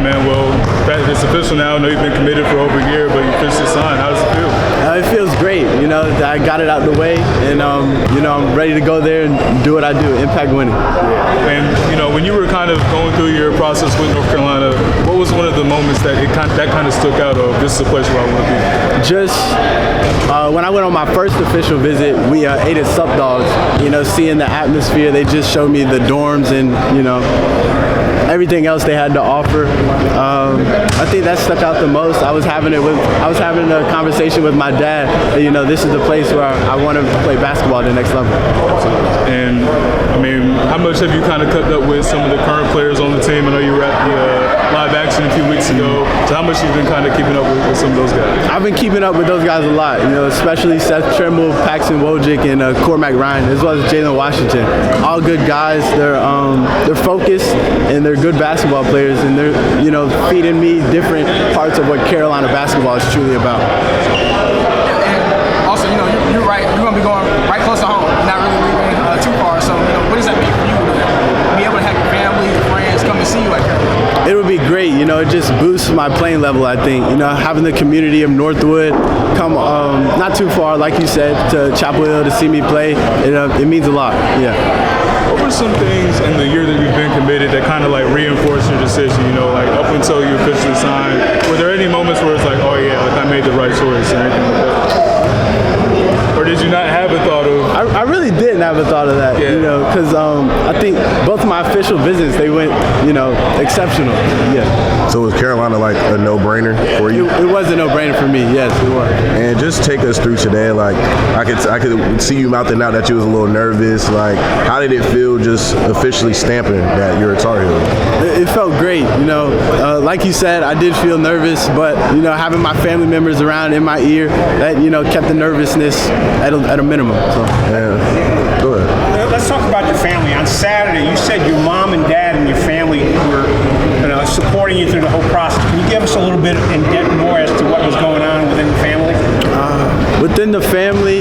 man. Well, it's official now. I know you've been committed for over a year, but you officially signed. How does it feel? It feels great. You know, I got it out the way, and you know, I'm ready to go there and do what I do, impact winning. And you know, when you were kind of going through your process with North Carolina, what was one of the moments that kind of stuck out of this is a place where I want to be? Just when I went on my first official visit, we ate at Sup Dogs. You know, seeing the atmosphere, they just showed me the dorms and you know everything else they had to offer. I think that stuck out the most. I was having a conversation with my dad. That, you know, this is the place where I want to play basketball at the next level. And I mean, how much have you kind of kept up with some of the current players on the team? I know you were at the live action a few weeks ago. So how much have you been kind of keeping up with some of those guys? I've been keeping up with those guys a lot. You know, especially Seth Trimble, Paxton Wojcik, and Cormac Ryan, as well as Jalen Washington. All good guys. They're focused and they're good basketball players, and they're, you know, feeding me different parts of what Carolina basketball is truly about. And also, you know, you're right. You're going to be going right close to home. You're not really leaving too far. So, you know, what does that mean for you to be able to have your family, your friends come and see you at Carolina? It would be great. You know, it just boosts my playing level, I think. You know, having the community of Northwood come not too far, like you said, to Chapel Hill to see me play, it means a lot. Yeah. What were some things in the year that you've been committed that kind of like reinforced your decision, you know, like up until you officially signed? Were there any moments where it's like, oh yeah, like I made the right choice or anything like that? Or did you not have a thought of? I really didn't have a thought of that, you know, because I think both of my official visits, they went, you know, exceptional. Yeah. So was Carolina like a no-brainer for you? It was a no-brainer for me, yes, it was. And just take us through today. Like I could see you mouthing out that you was a little nervous. Like how did it feel just officially stamping that you're a Tar Heel? It felt great, you know. Like you said, I did feel nervous, but you know, having my family members around in my ear, that, you know, kept the nervousness at a minimum. So. Yeah. Go ahead. Let's talk about your family. On Saturday, you said your mom and dad and your family were, you know, supporting you through the whole process. Can you give us a little bit in depth more as to what was going on within the family? Within the family,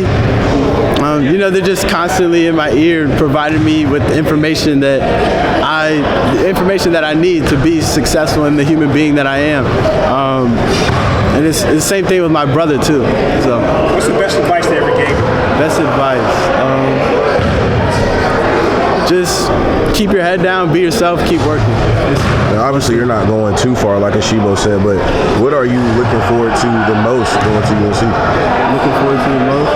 you know, they're just constantly in my ear, providing me with the information that I need to be successful in the human being that I am. And it's the same thing with my brother too. So, what's the best advice they ever gave you? Best advice. Just keep your head down, be yourself, keep working. Now, obviously, you're not going too far, like Ashibo said, but what are you looking forward to the most going to UNC? Looking forward to the most?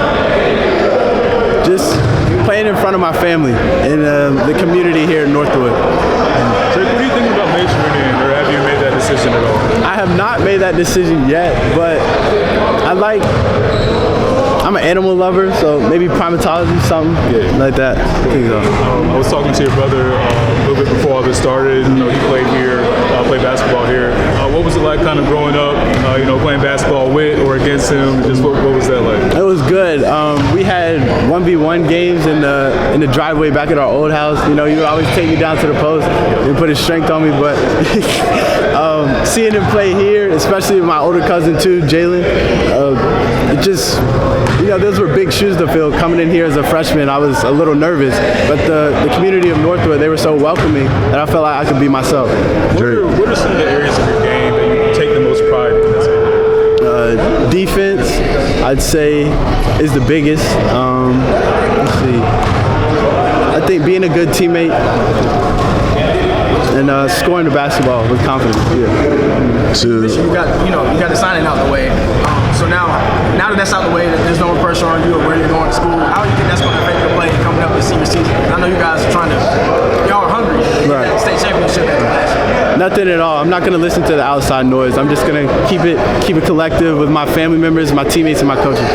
Just playing in front of my family and the community here in Northwood. So what do you think about majoring in, or have you made that decision at all? I have not made that decision yet, but I'm an animal lover, so maybe primatology, something like that. I think so. I was talking to your brother a little bit before all this started. You know, he played here, played basketball here. What was it like kind of growing up, you know, playing basketball with or against him? Just what was that like? It was good. We had 1v1 games in the driveway back at our old house. You know, he would always take me down to the post and put his strength on me, but seeing him play here, especially with my older cousin too, Jalen, it just, you know, those were big shoes to fill. Coming in here as a freshman, I was a little nervous, but the community of Northwood, they were so welcoming that I felt like I could be myself. What are some of the areas of your game that you take the most pride in? Defense, I'd say, is the biggest. Let's see. I think being a good teammate and scoring the basketball with confidence. Yeah. You got the signing out the way. So now that that's out the way, that there's no pressure on you or where you're going to school, how do you think that's going to affect your play coming up this senior season? I know you guys are y'all are hungry to get that state championship at the last. Nothing at all. I'm not going to listen to the outside noise. I'm just going to keep it collective with my family members, my teammates, and my coaches.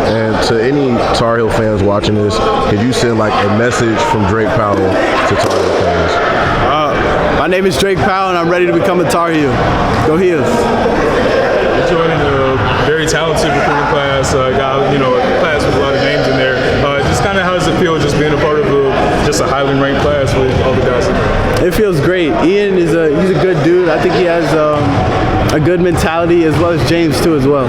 And to any Tar Heel fans watching this, could you send like a message from Drake Powell to Tar Heel fans? My name is Drake Powell, and I'm ready to become a Tar Heel. Go Heels. You're joining a very talented recruiting class, a class with a lot of names in there. Just kind of how does it feel just being a part of just a highly ranked class with all the guys in there? It feels great. Ian he's a good dude. I think he has a good mentality, as well as James too as well.